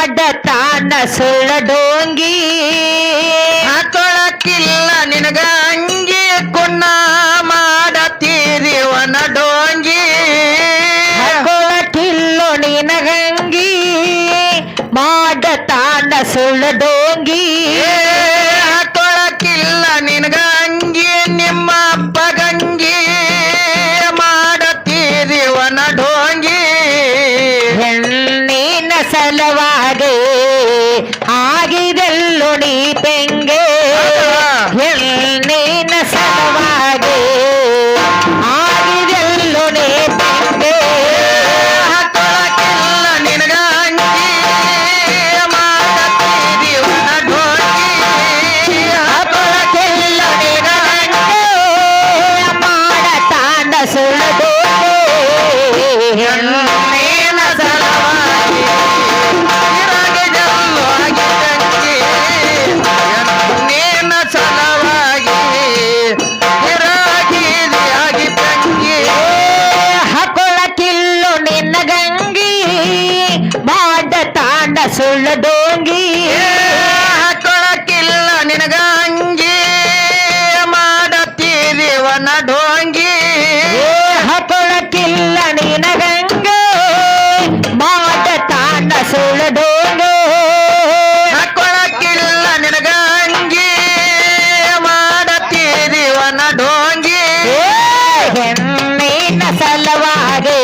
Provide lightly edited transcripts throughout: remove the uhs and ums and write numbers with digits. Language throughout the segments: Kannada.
ಮಾಡತಾನ ಸುಳ್ಳ ಡೋಂಗಿ ಹಾಕೊಳಕ್ಕಿಲ್ಲ ನಿನಗ ಅಂಗಿ ಕುಣ್ಣ ಮಾಡತೀರಿವನ ಡೋಂಗಿ ಹಾಕೊಳಕ್ಕಿಲ್ಲೋ ನಿನಗಂಗಿ ಮಾಡತಾನ ಸುಳ್ಳ ಡೋಂಗಿ ಹಾಕೊಳಕ್ಕಿಲ್ಲ ನಿನಗ ಅಂಗಿ ನಿಮ್ಮ ಅಪ್ಪಗಂಗಿ ಮಾಡತೀರಿವನ ಡೋಂಗಿ ಹೆಣ್ಣಿನ ಸಲವಾಗಿ ಆಗಿದೆಲ್ಲೋ ನೀ ಪೆಂಗೆ ಹೆಣ್ಣಿನ ಸಲವಾಗಿ ಆಗಿದೆಲ್ಲೋ ನೀ ಪೆಂಗೆ ಹಾಕೊಳಕ್ಕಿಲ್ಲ ನಿನಗ ಅಂಗಿ ಮಾಡತೀರಿವನ ಡೋಂಗಿ ಹಾಕೊಳಕ್ಕಿಲ್ಲ ನಿನಗಂಗೆ ಮಾಡತಾನ ಸುಳ್ಳ ಡೋಂಗಿ ಹೆಣ್ಣಿನ ಸಲವಾಗಿ ಇರಾಗೆ ಜಲ್ವಾಗಿ ತಂಗಿ ಹೆಣ್ಣಿನ ಸಲವಾಗಿ ಇರಾಗಿಯಾಗಿ ತಂಗಿ ಹಾಕೊಳಕ್ಕಿಲ್ಲೋ ನಿನ್ನ ಗಂಗಿ ಮಾಡತಾನ ಸುಳ್ಳ ಡೋಂಗಿ ಹಾಕೊಳಕ್ಕಿಲ್ಲ ನಿನಗ ಅಂಗಿ ಮಾಡತೀರಿವನ ಡೋಂಗಿ ಹಾಕೊಳಕ್ಕಿಲ್ಲ ನಿನ್ನ ಗಂಗೆ ಮಾಡತಾನ ಸುಳ್ಳ ಡೋಂಗಿ ಹಾಕೊಳಕ್ಕಿಲ್ಲ ನಿನಗ ಅಂಗಿ ಮಾಡತೀರಿವನ ಡೋಂಗಿ ಹೆಣ್ಣಿನ ಸಲವಾಗಿ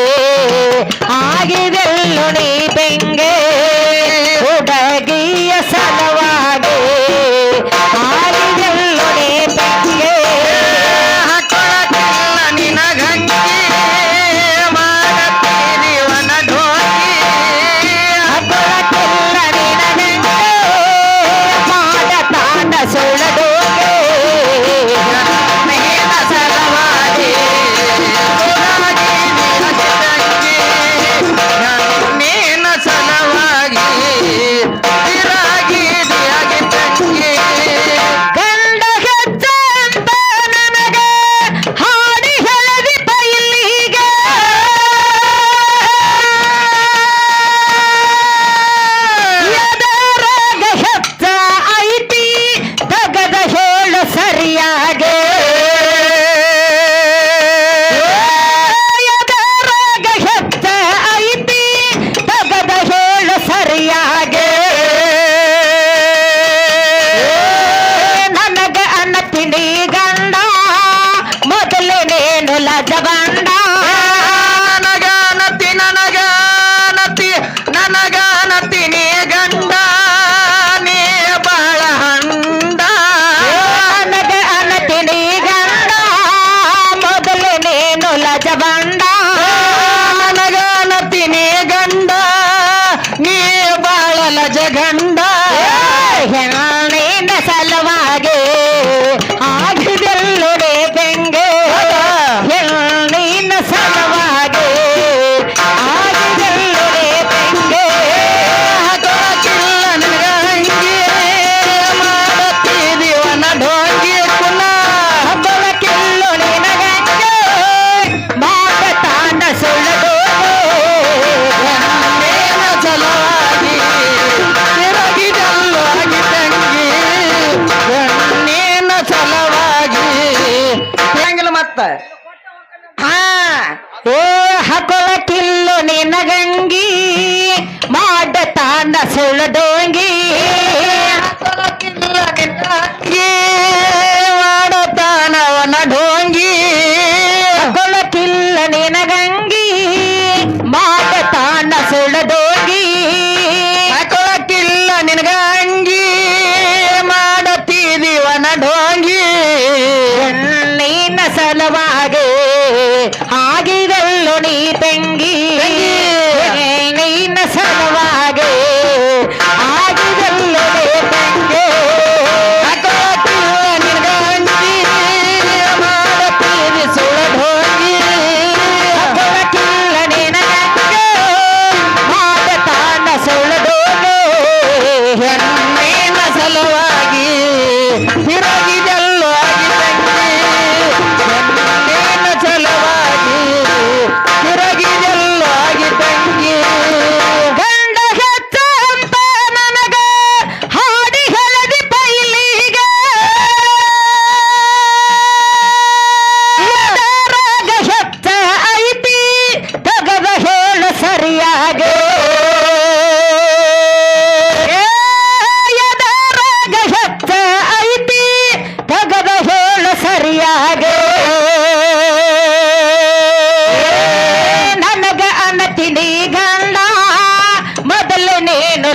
ಆಗಿದೆಲ್ಲೋ ನೀ ಬೆಂಗೆ ಹುಡುಗಿಯ ಸಲವಾಗಿ ಆಗಿದೆಲ್ಲೋ ನೀ ಬೆಂಗೆ ಹಾಕೊಳಕ್ಕಿಲ್ಲ ನಿನಗಂಗಿ ಮಾಡತೀರಿವನ ಡೋಂಗಿ ಹಾಕೊಳಕ್ಕಿಲ್ಲ ನಿನಗಂಗೆ ಮಾಡತಾನ ಸುಳ್ಳ ಡೋಂಗಿ ಹೆಣ್ಣಿನ ಸಲವಾಗಿ ಇರಾಗಿಯಾಗಿ ತಂಗಿ ಹೆಣ್ಣಿನ ಸಲವಾಗಿ ಇರಾಗಿಯಾಗಿ ತಂಗಿ ಗಂಡ ಹೆಜ್ಜ ಅಂತ ನನಗೆ ಹಾಡಿ ಹೇಳದಿ ಬೈಲಿಗೆ ಎದರಾಗ ಹೆಜ್ಜ ಐತಿ ತಗದ ಹೇಳು ಸರಿಯಾಗೆ ಎದರಾಗ ಹೆಜ್ಜ ಐತಿ ತಗದ ಹೇಳು ಸರಿಯಾಗೆ ನನಗ ಅನ್ನತಿನಿ ಗಂಡ ಮೊದಲೇನೇನು ಲಜಗಂಡ ನನಗಾನತಿ ನೀ ಗಂಡ ನೀ ಬಾಳ ಹಂಡ ನನಗ ಅನ್ನತಿನಿ ಗಂಡ ಮೊದಲೇನೇನು ಲಜಗಂಡ ನನಗಾನತಿ ನೀ ಗಂಡ ನೀ ಬಾಳ ಲಜಗಂಡ ಹೆಣ್ಣಿನ ಸಲವಾಗಿ ಆಗಿದೆಲ್ಲೊಡೆ ಬೆಂಗೆ ಹೆಣ್ಣಿನ ಸಲವಾಗಿ ಆಗಿದೆಲ್ಲೊಡೆ ಬೆಂಗೆ ಹಾಕೊಳಕ್ಕಿಲ್ಲ ನಿನಗ ಅಂಗಿ ಮಾಡತೀರಿವನ ಡೋಂಗಿ ಕುಣ ಹಬ್ಬಲಕ್ಕಿಲ್ಲೋ ನಿನಗಂಗೆ ಮಾಡತಾನ ಸುಳ್ಳು ಹೆಣ್ಣಿನ ಸಲವಾಗಿ ಇರಾಗಿದಲ್ವಾಗಿ ತಂಗಿ ಹೆಣ್ಣಿನ ಸಲವಾಗಿ ಹೆಂಗಿಲ್ಲ ಮತ್ತ ಏ ಹಾಕೊಳಕ್ಕಿಲ್ಲೋ ನಿನಗಂಗಿ ಮಾಡತಾನ ಸುಳ್ಳು ಡೋಂಗಿ ಹಾಕೊಳಕ್ಕಿಲ್ಲ ನಿನಗ ಅಂಗಿ ಮಾಡತಾನವನ ಡೋಂಗಿ ಹಾಕೊಳಕ್ಕಿಲ್ಲ ನಿನಗಂಗಿ ಮಾಡತಾನ ಸುಳ್ಳು ಡೋಂಗಿ ಹಾಕೊಳಕ್ಕಿಲ್ಲ ನಿನಗ ಅಂಗಿ ಮಾಡತೀರಿವನ ಡೋಂಗಿ ಹೆಣ್ಣಿನ ಸಲವಾಗಿ ಆಗಿದೆಲ್ಲೋ ನೀ ತಂಗಿ ಹೆಣ್ಣಿನ ಸಲವಾಗಿ ಆಗಿದೆಲ್ಲೋ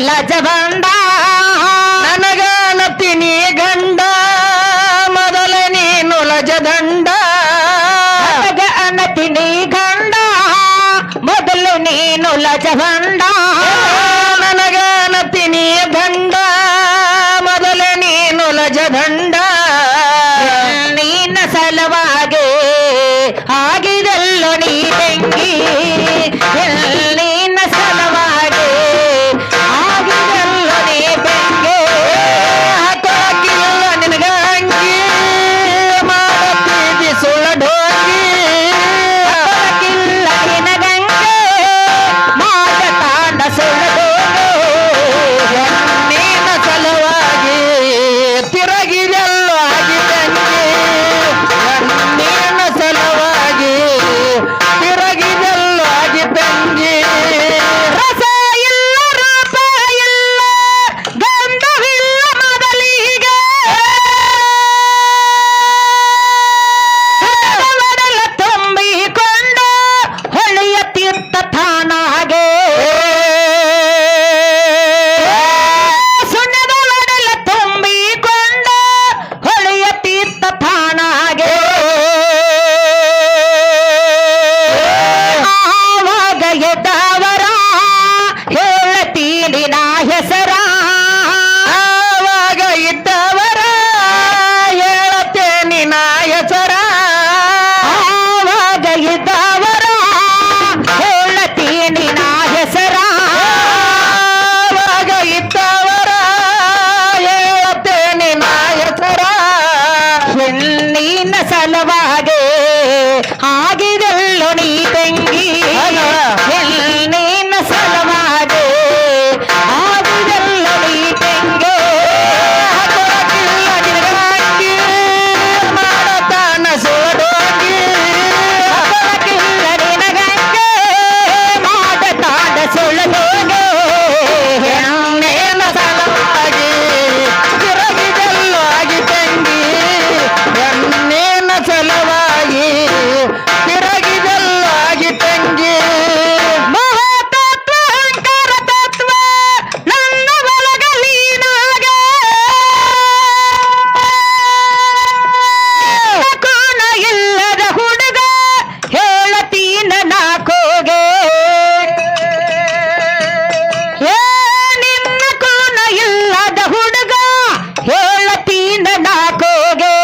ಲಜಬಂಡ ನನಗಾನತಿನಿ ಗಂಡ ಮೊದಲ ನೀನು ಲಜದಂಡ ಅನತಿನಿ ಗಂಡ ಮೊದಲು ನೀನು ಲಜಬಂಡ ನನಗಾನತಿನಿ ಗಂಡ ಮೊದಲ ನೀನು ಲಜದಂಡ ನಿನ್ನ ಸಲುವಾಗಿ ಆಗಿದಲ್ಲೋ ನೀ ತಂಗಿ ನಿನ್ನ ಸಲುವಾಗಿ ಆಗಿದಲ್ಲೋ ನೀ ತಂಗಿ ಹಾಕಿಲ್ಲ ನಿನಗಂಗಿ ಮಾಡುತ್ತಿದ್ದಿ ಸುಳ್ಳ ಡೋಂಗಿ ಹಾಕಿಲ್ಲ ನಿನಗಂಗೆ ಮಾಡ ತಾಂಡ ಸುಳ್ಳದು ನೀನ ಸಲುವಾಗಿ ತಿರುಗಿದೆಲ್ಲೋ ಆಗಿದ್ದಂಗೆ ನೀನ ಸಲುವಾಗಿ ತಿರುಗಿದೆಲ್ಲೋ ಆಗಿದ್ದಂಗೆ ರಸ ಇಲ್ಲ ರೂಪ ಇಲ್ಲ ಗಂಧವಿಲ್ಲ ಮೊದಲಿಗೆ ಒಡಲ ತುಂಬಿಕೊಂಡು ಹೊಳೆಯ ತೀರ್ಥ ತಾನಾಗೆ ಸುಣ್ಣದ ಒಡಲ ತುಂಬಿಕೊಂಡು ಹೊಳೆಯ ತೀರ್ಥ ತಾನಾಗೆ ಆವಾಗ ಎದ್ದವರ ಹೇಳತೀನಿ ನಾ ಹೆಸರ ಆವಾಗ ಇದ್ದವರ ಹೇಳತ್ತೇನಿ ನಾ ಹೆಸರ ಆವಾಗ ಇದ್ದವರ ಹೇಳತೀನಿ ನಾ ಹೆಸರ ಆವಾಗ ಇದ್ದವರ ಹೇಳತ್ತೇನಿ ನಾ ಹೆಸರ ನಿನ್ನ ಸಲುವಾಗಿ ಆಗಿದೆಲ್ಲೋ ನೀ ತಂಗಿ ನಿನ್ನ ಸಲುವಾಗಿ ಆಗಿದೆಲ್ಲೋ ನೀ ತಂಗಿ ಕೊಡಕಿಲ್ಲ ನಿನಗಾಗಿ ಮಾಡತಾನ ಸೋಡೋಗಿ ಕೊಡಕಿಲ್ಲ ನಿನಗಂಗೆ ಮಾಡ ತಾಂಡ ಸುಳ್ಳದೋಗೆ ನೇನ ಸಲುವಾಗಿ ತಿರುಗಿದೆಲ್ಲೋ ಆಗಿ ತಂಗಿ ನೇನ ಸಲುವಾಗಿ ತಿರುಗಿದೆಲ್ಲೋ ಆಗಿ ತಂಗಿ ಮಹಾತತ್ವ ಅಹಂಕಾರ ತತ್ವ ನನ್ನ ಒಳಗಲೀನಾಗೆ ಕೋಣ ಇಲ್ಲದ ಹುಡುಗ ಹೇಳತೀನ ನಾಕೋಗೆ ಏ ನಿನ್ನ ಕೋಣ ಇಲ್ಲದ ಹುಡುಗ ಹೇಳತೀನ ನಾಕೋಗೆ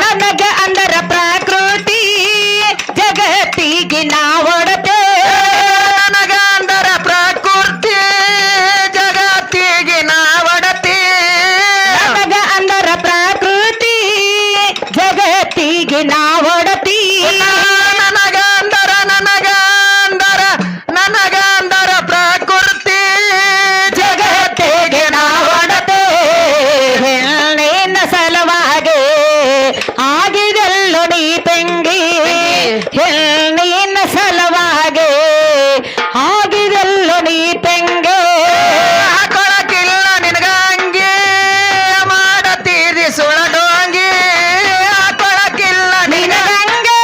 ನನಗೆ ಅಂದರ ಪ್ರಕೃತಿ ಜಗತ್ತಿಗೆ ನಾವೊಡತೆ ನನಗಂದರ ಪ್ರಕೃತಿ ಜಗತ್ತಿಗೆ ನಾವಡತಿ ನನಗೆ ಅಂದರ ಪ್ರಕೃತಿ ಜಗತ್ತಿಗೆ ನಾವೊಡತಿ ನನಗಂದರ ಪ್ರಕೃತಿ ಜಗತ್ತಿಗೆ ನಾವೊಡತೆ ನಿನ್ನ ಸಲುವಾಗಿ ಆಗಿದೆಲ್ಲೋ ನೀ ತಂಗಿ ನಿನ್ನ ಸಲುವಾಗಿ ಆಗಿದೆಲ್ಲೋ ನೀ ತಂಗಿ ಹಾಕೊಳಕಿಲ್ಲ ನಿನಗಂಗಿ ಮಾಡತೀರಿ ಸುಳಡೋಂಗಿ ಹಾಕೊಳಕಿಲ್ಲ ನಿನಗಂಗೆ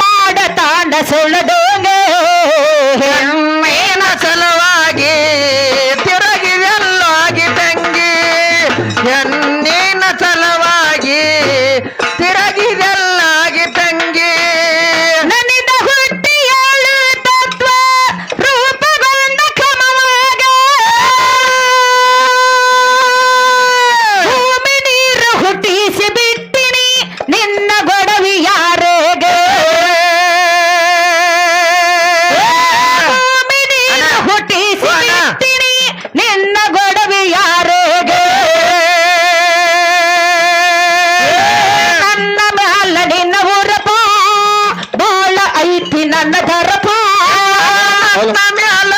ಮಾಡ ತಾಂಡ ಸುಳ್ಳದೋಗೆ ನಿನ್ನ ಸಲುವಾಗಿ ತಿರುಗಿದೆಲ್ಲೋ ಆಗಿ ತಂಗಿ ನಿನ್ನ ಸಲುವಾಗಿ ತಿರುಗಿದೆಲ್ಲ ಆಗಿ ತಂಗಿ ನನಿದ ಹುಟ್ಟಿ ಏಳು ತತ್ವ ರೂಪಗೊಂಡ ಕ್ರಮವಾಗಿ ಭೂಮಿ ನೀರು ಹುಟ್ಟಿಸಿ ಬಿಟ್ಟಿನಿ ನಿನ್ನ ಗೊಡವಿ ಯಾರೆಗೆ ಭೂಮಿ ನೀರು ಹುಟ್ಟಿಸಿ ಬಿಟ್ಟಿನಿ ನಿನ್ನ ಗೊಡವಿ ಯಾರೆಗೆ ನನ್ನ ಮ್ಯಾಲ ನಿನ್ನ ಊರಪ್ಪ ಬಾಳ ಐತಿ ನನ್ನ ದರಪ ನನ್ನ ಮ್ಯಾಲ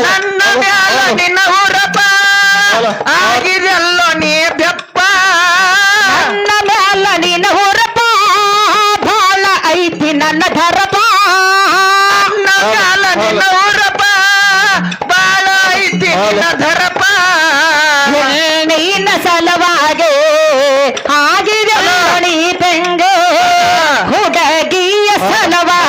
ನನ್ನ ಮ್ಯಾಲ ನಿನ್ನ ಊರಪ್ಪ ಆಗಿದೆಲ್ಲೋ ನೀ ಬೆಪ್ಪ ನನ್ನ ಮ್ಯಾಲ ನಿನ್ನ ಊರಪ್ಪ ಬಾಳ ಐತಿ ನನ್ನ ದರಪ ನನ್ನ ಮ್ಯಾಲ ನಿನ್ನ ಊರಪ್ಪ ಬಾಳ ಐತಿ ನಿನ್ನ ಧರಪ ನಿನ್ನ ಸಲುವಾಗಿ ಆಗಿದೆ ನೋಡಿ ತಂಗೆ ಹುಡುಗಿಯ ಸಲುವಾಗಿ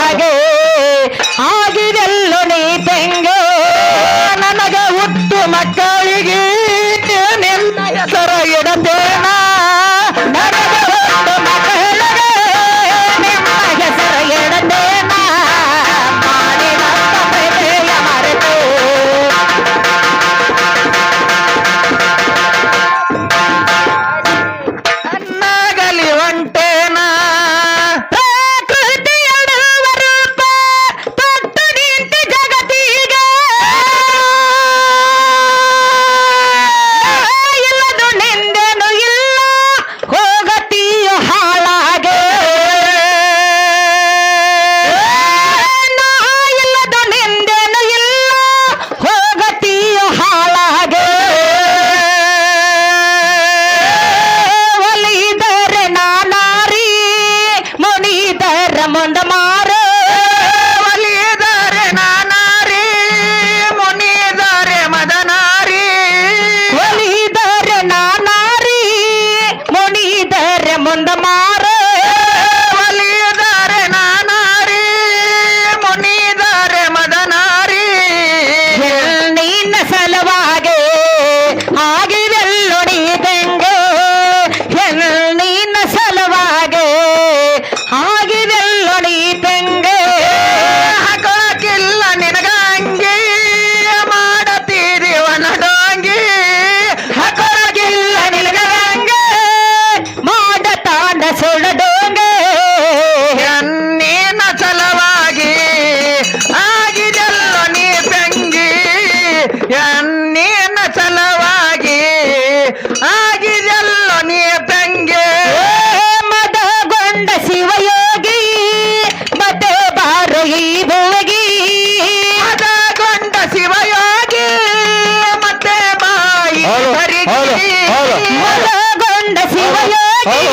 ಮದಗೊಂಡ ಶಿವಯೋಗಿ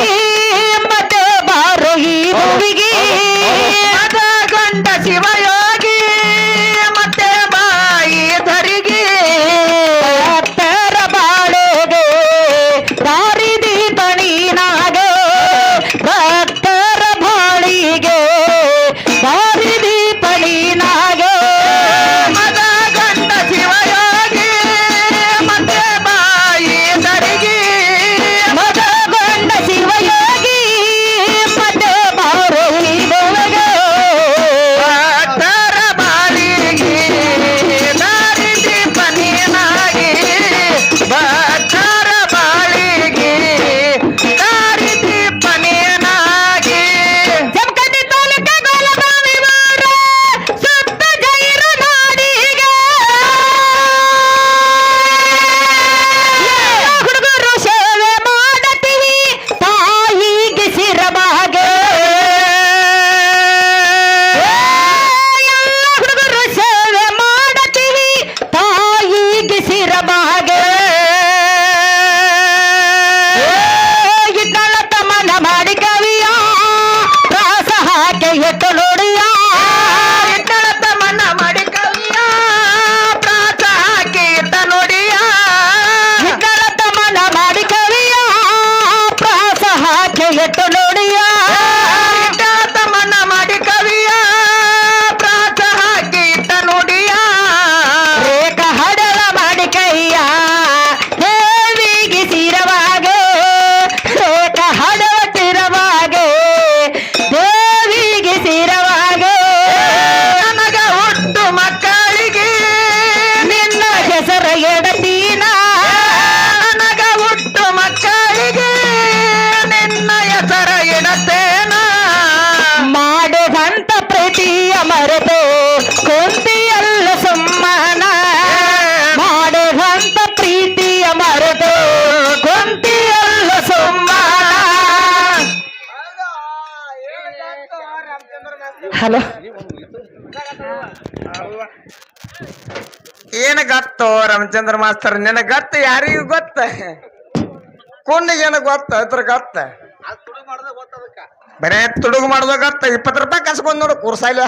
ಮತ್ತೆ ಬಾರೋ ಈ ಭುವಿಗೆ ಮದಗೊಂಡ ಶಿವಯೋಗಿ ಮತ್ತೆ ಬಾಯಿ ಧರಿಗೆ ಭಕ್ತರ ಬಾಳೆಗೆ ದಾರಿ ದೀಪ ನೀನಾಗೆ ಭಕ್ತರ ಬಾಳಿಗೆ ದಾರಿ ದೀಪ ನೀನಾಗೆ ಮದಗೊಂಡ ಶಿವಯೋಗಿ ಮತ್ತೆ ಬಾಯಿ ಧರಿಗೆ ಮದಗೊಂಡ ಶಿವಯೋಗಿ ಮತ್ತೆ ಬಾರೋ ಈ ಭುವಿಗೆ ಭಕ್ತರ ಬಾಳಿಗೆ ದಾರಿ ದೀಪ ನೀನಾಗಿ ಭಕ್ತರ ಬಾಳಿಗೆ ದಾರಿ ದೀಪ ನೀನಾಗಿ ಜಮಖಂಡಿ ತಾಲೂಕು ಗೋಲಗಾವಿ ಊರು, ಸುತ್ತ ಜೈರು ನಾಡಿಗೆ ಹುಡುಗರು ಸೇವೆ ಮಾಡತೀವಿ ತಾಯಿಗೆ ಶಿರಬಾಗೆ ಹುಡುಗರು ಸೇವೆ ಮಾಡತೀವಿ ತಾಯಿಗೆ ಶಿರಬಾಗೆ ಇದ್ದಳತ ಮನ ಮಾಡಿ ಕವಿಯ ಪ್ರಾಸ ಹಾಕಿ ಎಟ್ಟು ನೋಡಿಯ ಇಟ್ಟಳತ ಮನ ಮಾಡಿ ಕವಿಯ ಪ್ರಾಸ ಹಾಕಿ ಇಟ್ಟ ನೋಡಿಯ ಇದ್ದಳತ ಮನ ಮಾಡಿ ಕವಿಯ ಪ್ರಾಸ ಹಾಕಿ ಎಟ್ಟು ನೋಡಿಯ ಇಟ್ಟಳತ ಮನ ಮಾಡಿ ಕವಿಯ ಪ್ರಾಸ ಹಾಕಿ ಇಟ್ಟ ನೋಡಿಯ ರೇಖ ಹಡಲ ಮಾಡಿ ಕೈಯ ದೇವಿಗೆ ಶಿರವಾಗೆ ರೇಖ ಹಡವ ಶಿರವಾಗೆ ದೇವಿಗೆ ಶಿರವಾಗೆ ನನಗ ಹುಟ್ಟು ಮಕ್ಕಳಿಗೆ ನಿನ್ನ ಹೆಸರ ಎಡತೀನ ನನಗ ಹುಟ್ಟು ಮಕ್ಕಳಿಗೆ ನಿನ್ನ ಹೆಸರ ಇಡತೇನ ಮಾಡುವಂತ ಪ್ರೀತಿಯ ಮರೆತು ಕುಂತಿಯಲ್ಲ ಸುಮ್ಮನ ಮಾಡುವಂತ ಪ್ರೀತಿಯ ಮರೆತು ಕುಂತಿಯಲ್ಲ ಸುಮ್ಮನ ಹಲೋ ಏನ ಗತ್ತೋ ರಾಮಚಂದ್ರ ಮಾಸ್ತರ್ ನಿನ ಗತ್ತ ಯಾರಿಗೂ ಗೊತ್ತ ಕುಂಡಿಗೇನ ಗೊತ್ತ ಅದ್ರ ಗತ್ತ ಬರೇ ತುಡುಗು ಮಾಡೋದ ಗತ್ತ 20 ರೂಪಾಯಿ ಕಸ್ಕೊಂಡ್ ನೋಡು ಕೂರ್ಸಾಯ್ಲ